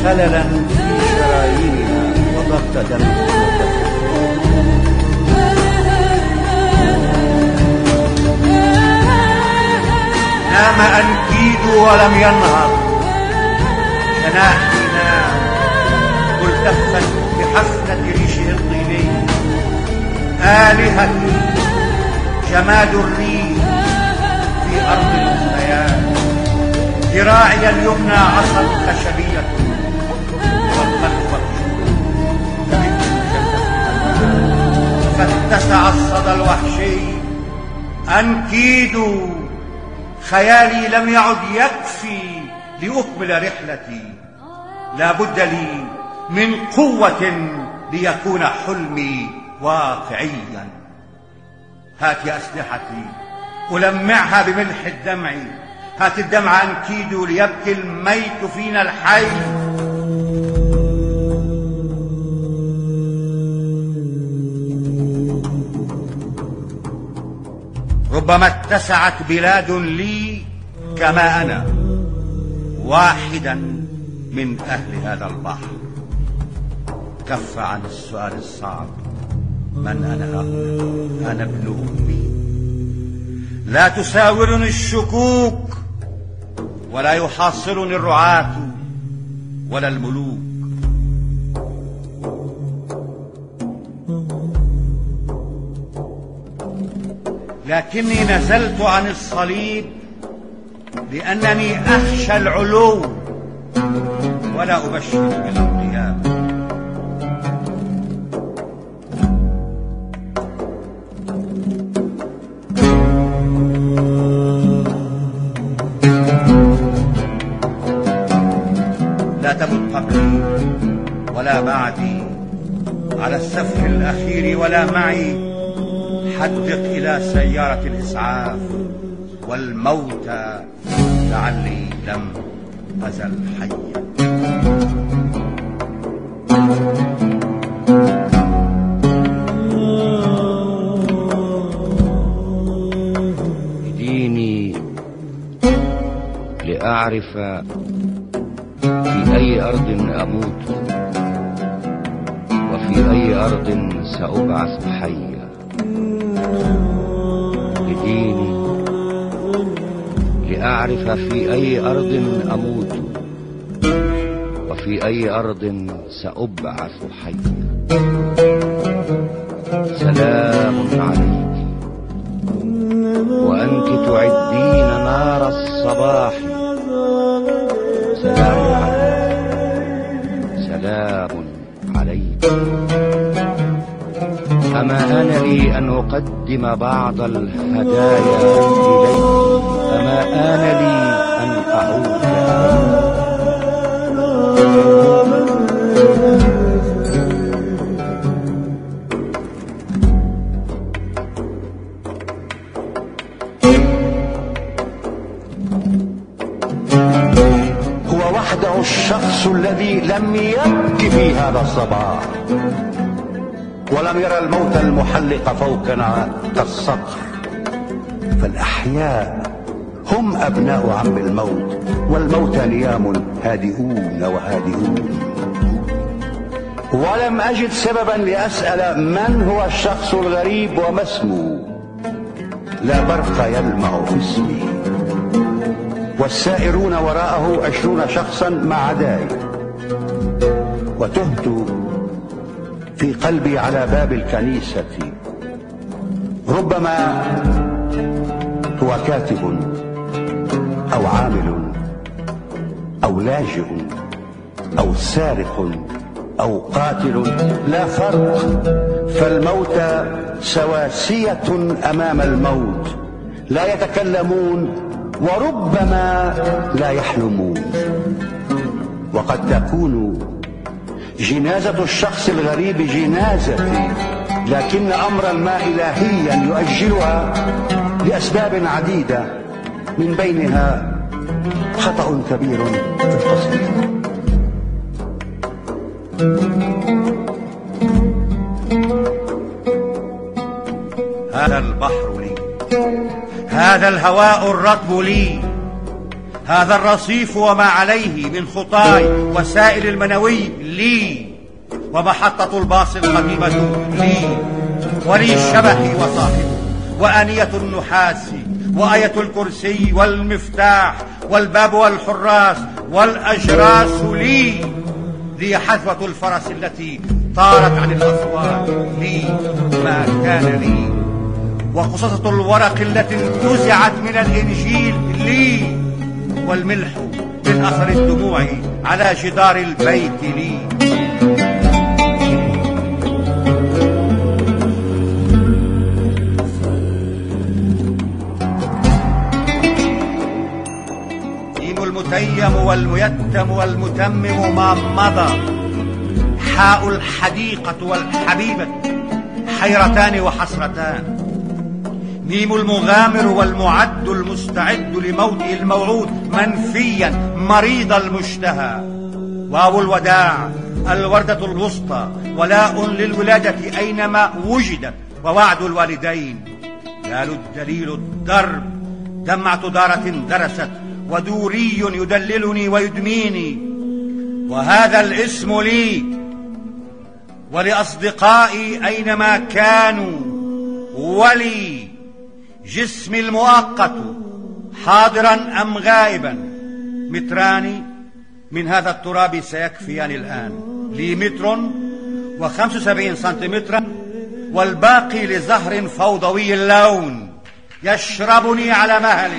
خللا في شرايينها وضغط دم. نام أنكيد ولم ينهض، جناحي نام ملتفا بحفنة ريشه الطيني. آلهتي جماد الريح في أرض الأخريات، ذراعي اليمنى عصا خشبية والقلب مكشوف فاتسع الصدى الوحشي. أنكيد خيالي لم يعد يكفي لأكمل رحلتي، لا بد لي من قوة ليكون حلمي واقعيا. هات أسلحتي ألمعها بملح الدمع، هات الدمع أنكيد ليبكي الميت فينا الحي. ربما اتسعت بلاد لي كما أنا واحدا من أهل هذا البحر. كف عن السؤال الصعب، من أنا هنا؟ أنا ابن أمي. لا تساورني الشكوك ولا يحاصرني الرعاة ولا الملوك. لكني نزلت عن الصليب لأنني أخشى العلو ولا أبشر بالقيامة. لا تمت قبلي ولا بعدي على السفح الأخير ولا معي. حدق إلى سيارة الإسعاف والموتى لعلي لم أزل حيا. ديني لأعرف في أي أرض أموت وفي أي أرض سأبعث حيا. بديني لأعرف في أي أرض أموت وفي أي أرض سأبعث حيا. سلام عليك وأنت تعدين نار الصباح. سلام عليك، سلام عليك. أما آن لي أن أقدم بعض الهدايا إليك؟ أما آن لي أن أعود هو وحده الشخص الذي لم يبك في هذا الصباح ولم يرى الموت المحلق فوقنا كالصقر. فالأحياء هم أبناء عم الموت، والموتى نيام هادئون وهادئون. ولم أجد سببا لأسأل من هو الشخص الغريب وما اسمه. لا برق يلمع في اسمه، والسائرون وراءه 20 شخصا ما عداي. وتهت في قلبي على باب الكنيسة. ربما هو كاتب أو عامل أو لاجئ أو سارق أو قاتل، لا فرق. فالموتى سواسية أمام الموت، لا يتكلمون وربما لا يحلمون. وقد تكون جنازة الشخص الغريب جنازتي، لكن أمرا ما إلهيا يؤجلها لأسباب عديدة، من بينها خطأ كبير في القصيدة. هذا البحر لي، هذا الهواء الرطب لي، هذا الرصيف وما عليه من خطاي وسائل المنوي لي، ومحطة الباص القديمة لي، ولي الشبح وصاحبه، وآنية النحاس، وآية الكرسي، والمفتاح، والباب، والحراس، والأجراس لي حذوة الفرس التي طارت عن الأسوار لي ما كان لي، وقصصة الورق التي انتزعت من الإنجيل لي، والملح من أثر الدموع على جدار البيت لي. المتيم والميتم والمتمم ما مضى، حاء الحديقة والحبيبة حيرتان وحسرتان، ميم المغامر والمعد المستعد لموته الموعود منفيا مريض المشتهى، واو الوداع الوردة الوسطى ولاء للولادة أينما وجدت، ووعد الوالدين، دال الدليل الدرب، دمعة دارة درست، ودوري يدللني ويدميني، وهذا الاسم لي ولأصدقائي أينما كانوا، ولي جسمي المؤقت حاضرا أم غائبا، متران من هذا التراب سيكفيان الآن، لي 1.75 سنتيمترا، والباقي لزهر فوضوي اللون يشربني على مهل.